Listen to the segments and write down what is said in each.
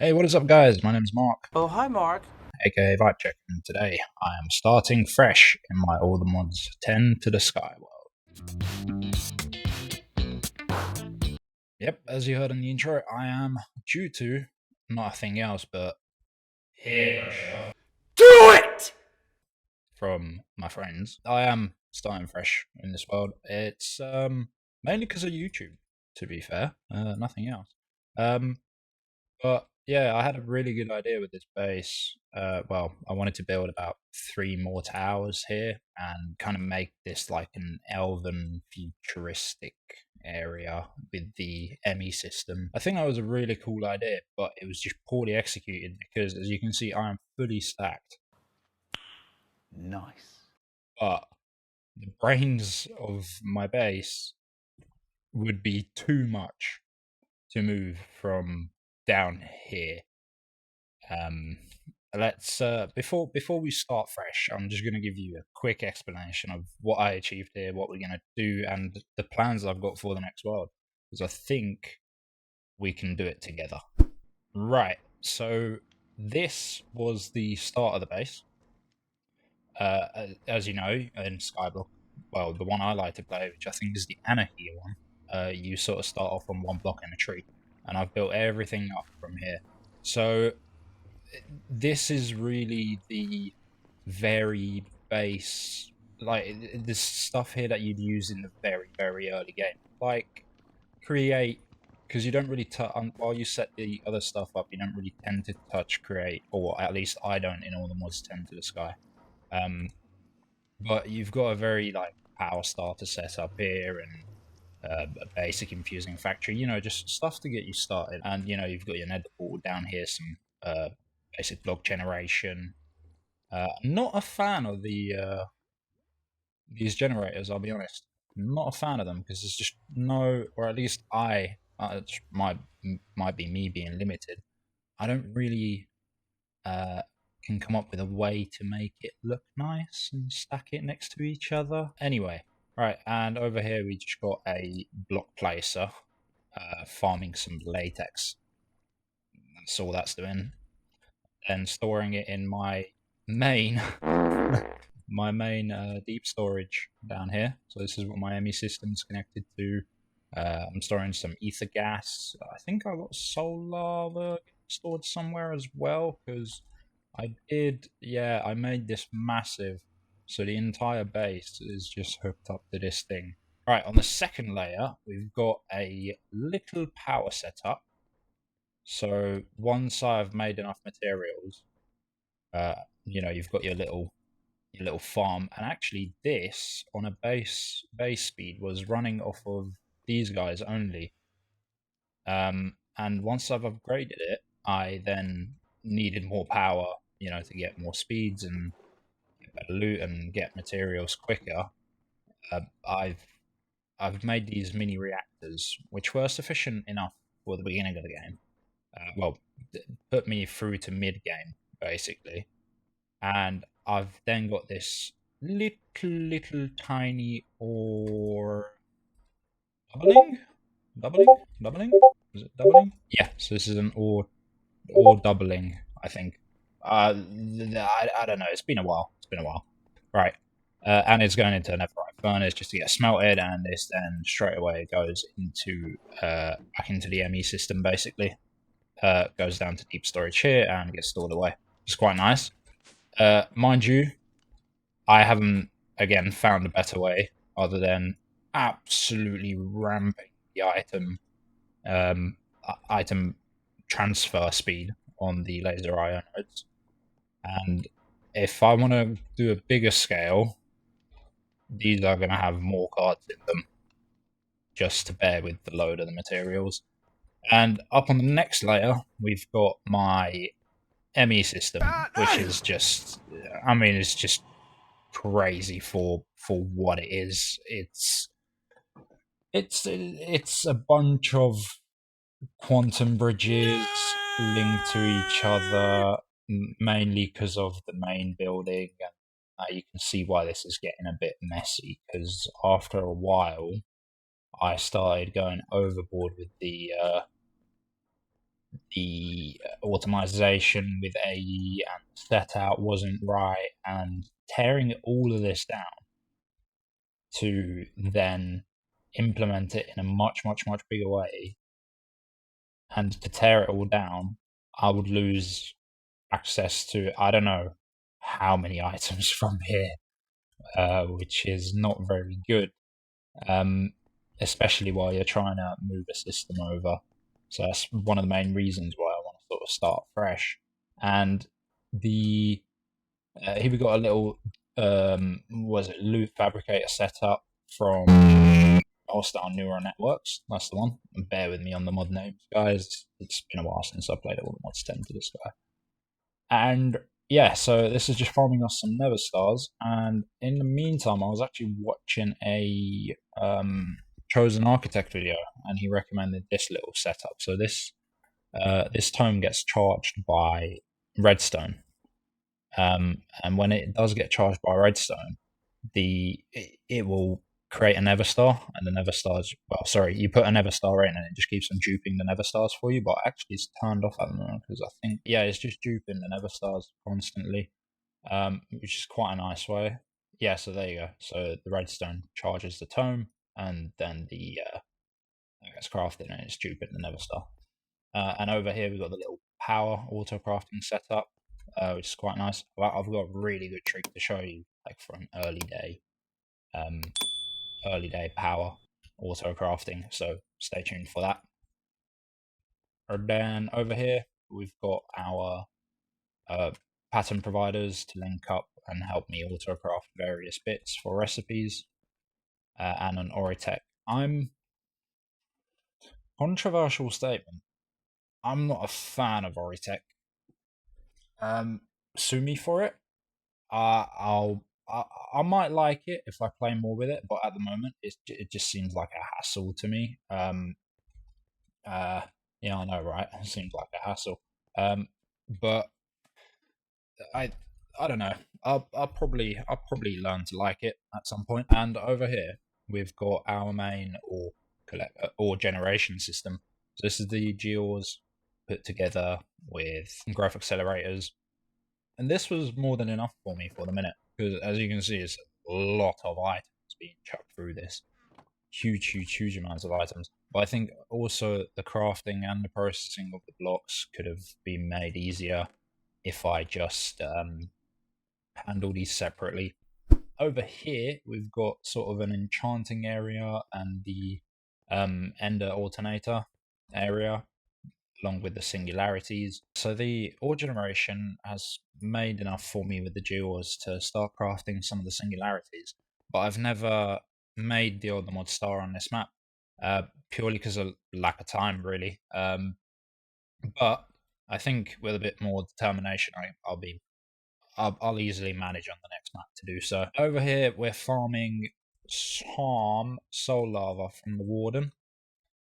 Hey, what is up, guys? My name's Mark, Oh, hi, Mark. aka Vibecheck, and today I am starting fresh in my All the Mods 10 to the Sky world. Yep, as you heard in the intro, I am, due to nothing else but peer pressure Do it! from my friends, I am starting fresh in this world. It's mainly because of YouTube, to be fair, nothing else. Um, But yeah, I had a really good idea with this base. Well, I wanted to build about three more towers here and kind of make this like an elven futuristic area with the ME system. I think that was a really cool idea, but it was just poorly executed because, as you can see, I am fully stacked. Nice. But the brains of my base would be too much to move from down here. Um, let's before we start fresh, I'm just going to give you a quick explanation of what I achieved here, what we're going to do, and the plans I've got for the next world, because I think we can do it together. Right. So this was the start of the base. As you know, in Skyblock, well, the one I like to play, which I think is the Anarchy one, you sort of start off on one block in a tree, and I've built everything up from here. So this is really the very base, like this stuff here that you'd use in the very early game, like create, because you don't really touch while you set the other stuff up. You don't really tend to touch create, or at least I don't in all the mods 10 to the Sky. Um, but you've got a very like power starter set up here and a basic infusing factory, just stuff to get you started. And you've got your nether portal down here, some basic block generation. I'm not a fan of these generators. I'll be honest. I'm not a fan of them because there's just no, or at least it might be me being limited. I don't really uh, can come up with a way to make it look nice and stack it next to each other. Anyway, right, and over here we just got a block placer, farming some latex. That's all that's doing. Then storing it in my main my main deep storage down here. So this is what my ME system's connected to. I'm storing some ether gas. I think I got soul lava stored somewhere as well because I made this massive. So the entire base is just hooked up to this thing. All right, on the second layer, we've got a little power setup. So once I've made enough materials, uh, you've got your little farm, and actually this on a base speed was running off of these guys only. And once I've upgraded it, I then needed more power, to get more speeds and get better loot and get materials quicker. uh, i've I've made these mini reactors which were sufficient enough for the beginning of the game. Well, put me through to mid game basically. And I've then got this little tiny ore doubling, doubling. Is it doubling? Yeah. So this is an ore doubling, I think. I don't know. It's been a while. It's been a while. Right. And it's going into a netherite furnace just to get smelted, and this then straight away goes into back into the ME system basically. Goes down to deep storage here and gets stored away. It's quite nice. Mind you, I haven't again found a better way other than absolutely ramping the um, item transfer speed on the laser ion nodes. And if I want to do a bigger scale, these are going to have more cards in them just to bear with the load of the materials. And up on the next layer, we've got my ME system, which is just, I mean, it's just crazy for what it is. It's a bunch of quantum bridges linked to each other, mainly because of the main building. And you can see why this is getting a bit messy. Because after a while, I started going overboard with the automation with AE and set out wasn't right, and tearing all of this down to then implement it in a much, much, much bigger way, and to tear it all down, I would lose access to I don't know how many items from here, which is not very good, especially while you're trying to move a system over. So that's one of the main reasons why I want to sort of start fresh. And the here we got a little was it loot fabricator setup from Hostile Neural Networks. That's the one. And bear with me on the mod names, guys. It's been a while since I played all the mods 10 to this guy. And yeah, so this is just farming us some Nether Stars. And in the meantime, I was actually watching a Chosen Architect video, and he recommended this little setup. So this tome gets charged by redstone, and when it does get charged by redstone, it will create a Nether Star, and the Nether Stars. Well, sorry, you put a Nether Star in, and it just keeps on duping the Nether Stars for you. But actually, it's turned off at the moment because I think it's just duping the Nether Stars constantly, which is quite a nice way. Yeah, so there you go. So the redstone charges the tome, and then the it gets crafted, and it's duping the Nether Star. And over here we've got the little power auto crafting setup, which is quite nice. Well, I've got a really good trick to show you, like for an early day power auto crafting. So stay tuned for that. And then over here we've got our pattern providers to link up and help me auto craft various bits for recipes, and an Oritech. Controversial statement. I'm not a fan of Oritech. Sue me for it. I might like it if I play more with it, but at the moment it just seems like a hassle to me. Yeah, I know, right? It seems like a hassle. But I don't know. I'll probably learn to like it at some point. And over here we've got our main ore generation system. So this is the Gears put together with growth accelerators, and this was more than enough for me for the minute, because as you can see, it's a lot of items being chucked through this. Huge amounts of items. But I think also the crafting and the processing of the blocks could have been made easier if I just handle these separately. Over here, we've got sort of an enchanting area and the ender alternator area, along with the singularities. So the ore generation has made enough for me with the jewels to start crafting some of the singularities, but I've never made the other mod star on this map, purely because of lack of time, really. But I think with a bit more determination, I'll easily manage on the next map to do so. Over here, we're farming some soul lava from the Warden,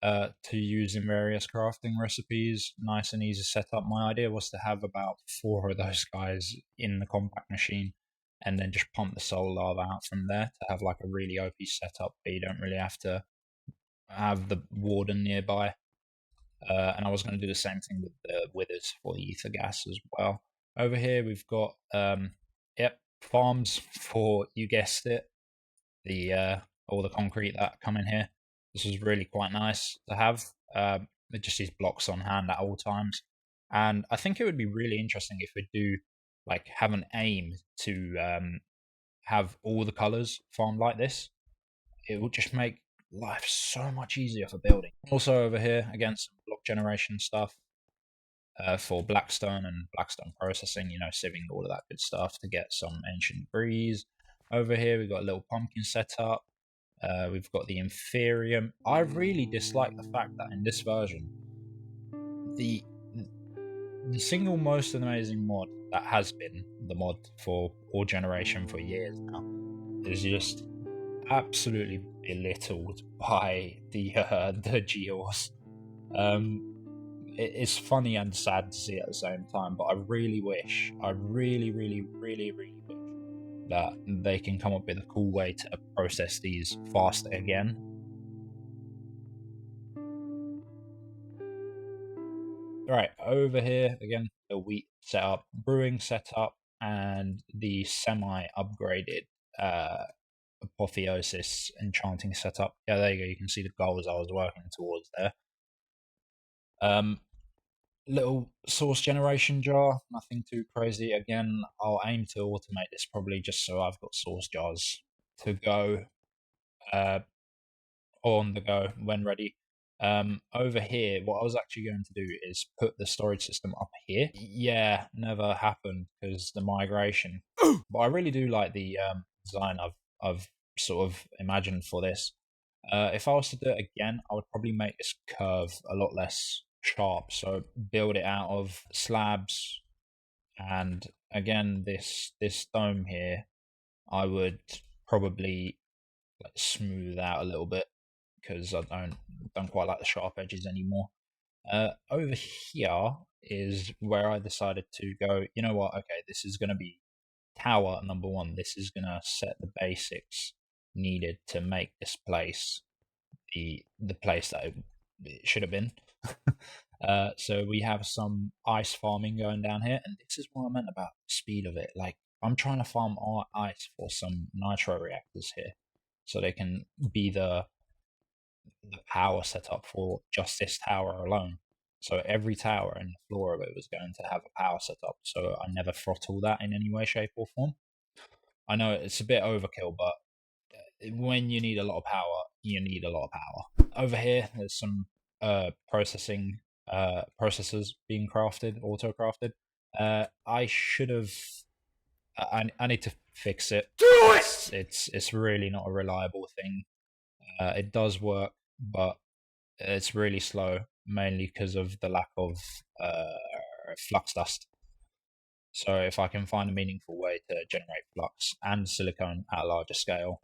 to use in various crafting recipes. Nice and easy setup. My idea was to have about 4 of those guys in the compact machine, and then just pump the soul lava out from there to have like a really OP setup where you don't really have to have the Warden nearby. And I was going to do the same thing with the withers for the ether gas as well. Over here we've got farms for, you guessed it, the all the concrete that come in here. This is really quite nice to have. Just these blocks on hand at all times, and I think it would be really interesting if we do like have an aim to have all the colors farmed like this. It would just make life so much easier for building. Also over here, again, some block generation stuff for Blackstone and Blackstone processing, sieving all of that good stuff to get some ancient breeze. Over here, we've got a little pumpkin setup. We've got the Inferium. I really dislike the fact that in this version, the single most amazing mod that has been the mod for ore generation for years now is just absolutely belittled by the Geos. It's funny and sad to see at the same time, but I really wish, really wish that they can come up with a cool way to process these faster again. Right, over here again, the wheat setup, brewing setup, and the semi-upgraded apotheosis enchanting setup. Yeah, there you go. You can see the goals I was working towards there. Little source generation jar, nothing too crazy. Again, I'll aim to automate this probably just so I've got source jars to go on the go when ready. Over here, what I was actually going to do is put the storage system up here. Yeah, never happened because the migration. But I really do like the design I've sort of imagined for this. If I was to do it again, I would probably make this curve a lot less sharp. So build it out of slabs, and again, this dome here, I would probably like smooth out a little bit because I don't quite like the sharp edges anymore. Over here is where I decided to go, you know what, okay, this is going to be tower number one. This is going to set the basics needed to make this place the place that it should have been. So we have some ice farming going down here, and this is what I meant about the speed of it. Like, I'm trying to farm ice for some nitro reactors here, so they can be the power setup for just this tower alone. So every tower in the floor of it was going to have a power setup, so I never throttle that in any way, shape, or form. I know it's a bit overkill, but when you need a lot of power, you need a lot of power. Over here, there's some processing processors being crafted, auto crafted. I should have. I need to fix it. Do it! It's really not a reliable thing. It does work, but it's really slow, mainly because of the lack of flux dust. So if I can find a meaningful way to generate flux and silicone at a larger scale,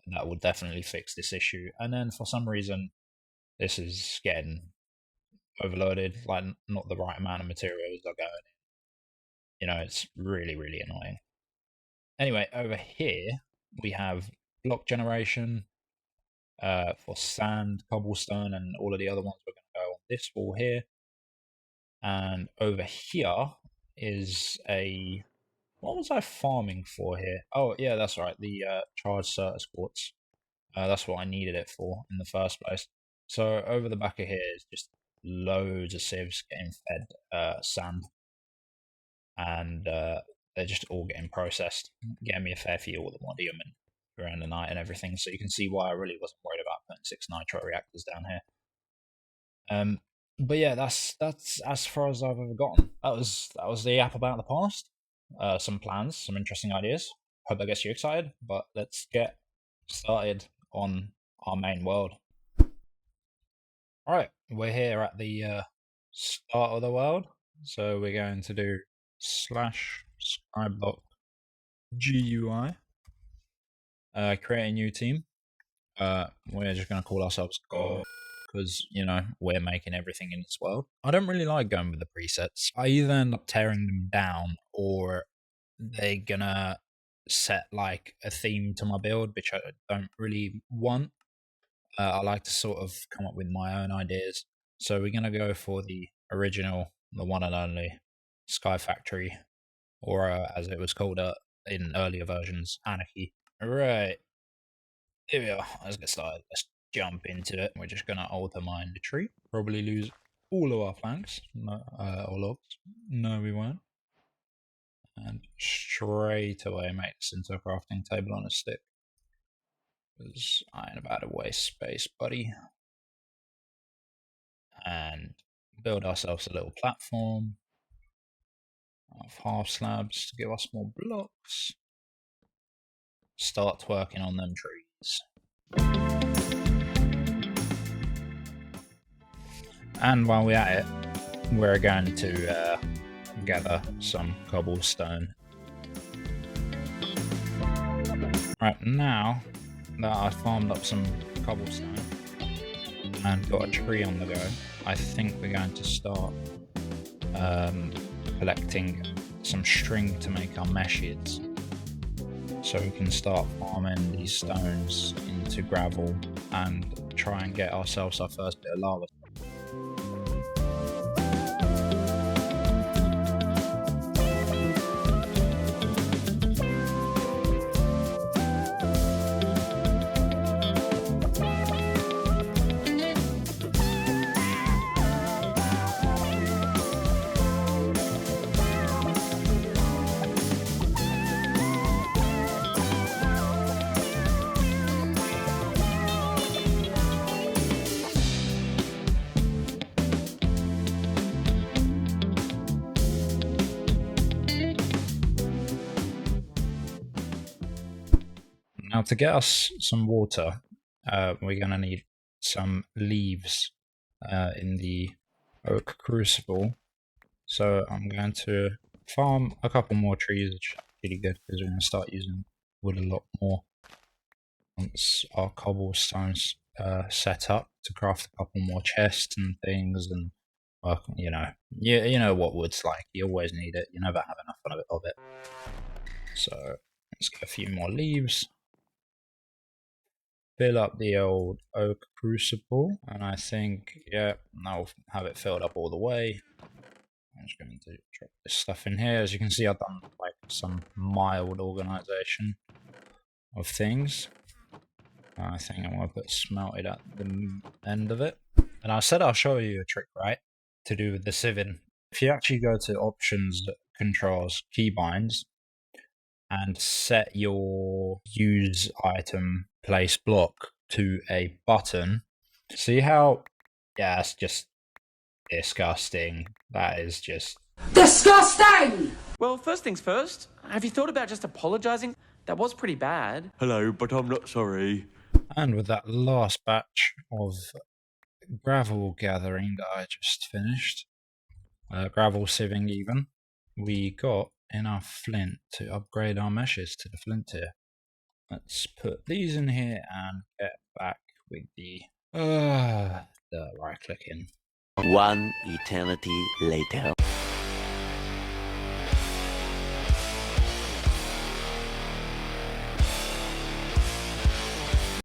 that will definitely fix this issue. And then for some reason, this is getting overloaded, like not the right amount of materials are going in. You know, it's really, really annoying. Anyway, over here, we have block generation for sand, cobblestone, and all of the other ones. We're going to go on this wall here. And over here is a... What was I farming for here? Oh, yeah, that's right. The charged Certus quartz. That's what I needed it for in the first place. So over the back of here is just loads of sieves getting fed sand. And they're just all getting processed, getting me a fair few of the modium and around the night and everything. So you can see why I really wasn't worried about putting 6 nitro reactors down here. But yeah, that's as far as I've ever gotten. That was the app about the past. Some plans, some interesting ideas. Hope that gets you excited, but let's get started on our main world. Alright, we're here at the start of the world, so we're going to do /skyblock GUI, create a new team. We're just going to call ourselves God, because, you know, we're making everything in this world. I don't really like going with the presets. I either end up tearing them down, or they're gonna set like a theme to my build, which I don't really want. I like to sort of come up with my own ideas. So we're gonna go for the original, the one and only Sky Factory, or as it was called in earlier versions, Anarchy. Right, here we are. Let's get started. Let's jump into it. We're just gonna alter mine the tree. Probably lose all of our planks, or logs. No, we won't. And straight away make this into a crafting table on a stick, because I ain't about to waste space, buddy. And build ourselves a little platform of half slabs to give us more blocks. Start working on them trees. And while we're at it, we're going to gather some cobblestone. Right, now that I've farmed up some cobblestone and got a tree on the go, I think we're going to start collecting some string to make our meshes, so we can start farming these stones into gravel and try and get ourselves our first bit of lava. Now, to get us some water, we're going to need some leaves in the oak crucible. So I'm going to farm a couple more trees, which is really good because we're going to start using wood a lot more once our cobblestone's set up to craft a couple more chests and things. And you know what wood's like. You always need it. You never have enough of it. So let's get a few more leaves. Fill up the old oak crucible, and I think, yeah, I'll have it filled up all the way. I'm just going to drop this stuff in here. As you can see, I've done like some mild organization of things. I think I'm going to put smelted at the end of it. And I said I'll show you a trick, right, to do with the sieving. If you actually go to options, controls, keybinds, and set your use item place block to a button, see how, yeah, it's just disgusting. That is just Disgusting! Well, first things first, have you thought about just apologizing? That was pretty bad. Hello, but I'm not sorry. And with that last batch of gravel gathering that I just finished, gravel sieving even, we got enough flint to upgrade our meshes to the flint tier. Let's put these in here and get back with the right click in. One eternity later.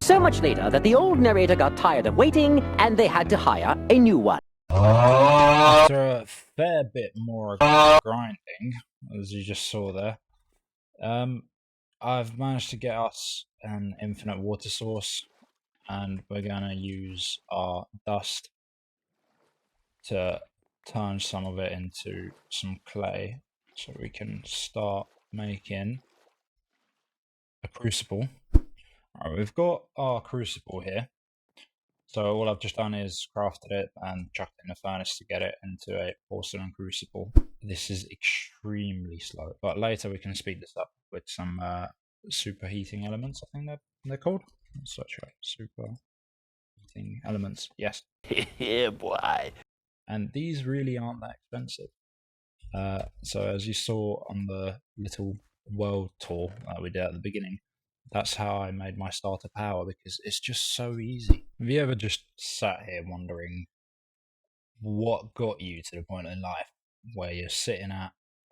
So much later that the old narrator got tired of waiting and they had to hire a new one. After a fair bit more grinding, as you just saw there, I've managed to get us an infinite water source, and we're going to use our dust to turn some of it into some clay so we can start making a crucible. Alright, we've got our crucible here. So all I've just done is crafted it and chucked it in a furnace to get it into a porcelain crucible. This is extremely slow, but later we can speed this up with some superheating elements, I think they're called. Such a superheating elements, yes. Yeah, boy. And these really aren't that expensive. So as you saw on the little world tour that we did at the beginning, that's how I made my starter power, because it's just so easy. Have you ever just sat here wondering what got you to the point in life where you're sitting at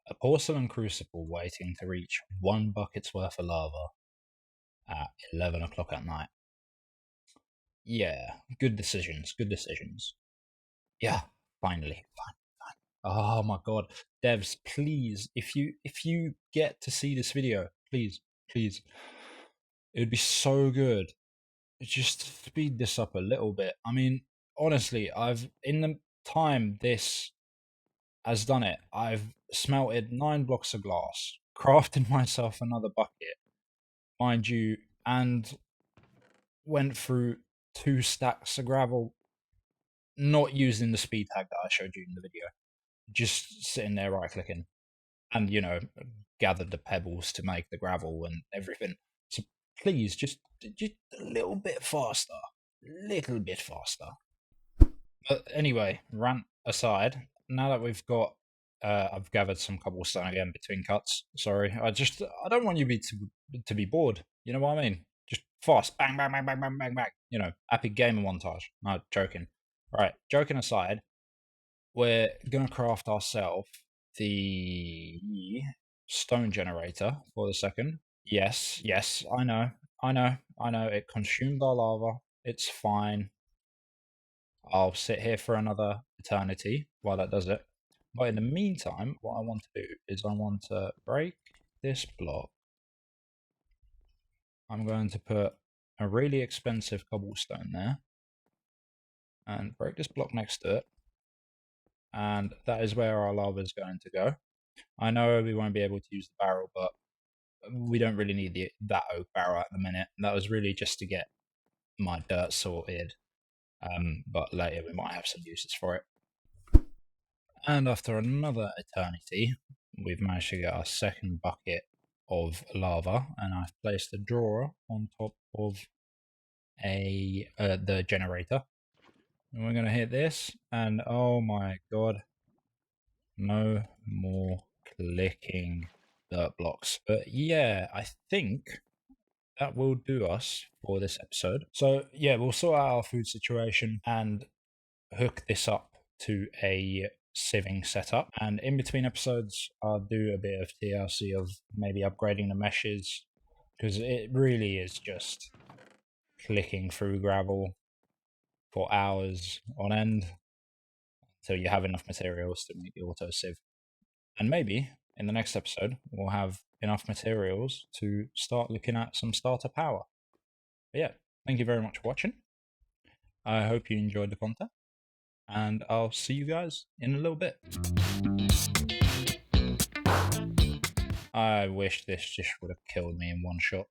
a porcelain crucible waiting to reach 1 bucket's worth of lava at 11 o'clock at night? Yeah, good decisions, good decisions. Yeah, finally, fine. Oh my god, devs, please, if you get to see this video, please, it would be so good. Just speed this up a little bit. I mean, honestly, in the time this has done it, I've smelted 9 blocks of glass, crafted myself another bucket, mind you, and went through 2 stacks of gravel, not using the speed tag that I showed you in the video. Just sitting there right clicking, and gathered the pebbles to make the gravel and everything. So please, just a little bit faster. But anyway, rant aside, now that we've got, I've gathered some cobblestone again between cuts. Sorry, I don't want you to be bored. You know what I mean? Just fast, bang, bang, bang, bang, bang, bang, bang. Happy gamer montage. No, joking. Right, joking aside, we're gonna craft ourselves the stone generator for the second. Yes, I know. It consumed our lava. It's fine. I'll sit here for another eternity while that does it. But in the meantime, what I want to do is I want to break this block. I'm going to put a really expensive cobblestone there and break this block next to it. And that is where our lava is going to go. I know we won't be able to use the barrel, but we don't really need that oak barrel at the minute. That was really just to get my dirt sorted, but later we might have some uses for it. And after another eternity, we've managed to get our second bucket of lava, and I've placed a drawer on top of the generator. And we're gonna hit this, and oh my god, no more clicking dirt blocks. But yeah, I think that will do us for this episode. So yeah, we'll sort out our food situation and hook this up to a sieving setup. And in between episodes, I'll do a bit of TLC of maybe upgrading the meshes, because it really is just clicking through gravel for hours on end until you have enough materials to make the auto sieve. And maybe in the next episode, we'll have enough materials to start looking at some starter power. But yeah, thank you very much for watching. I hope you enjoyed the content, and I'll see you guys in a little bit. I wish this just would have killed me in one shot.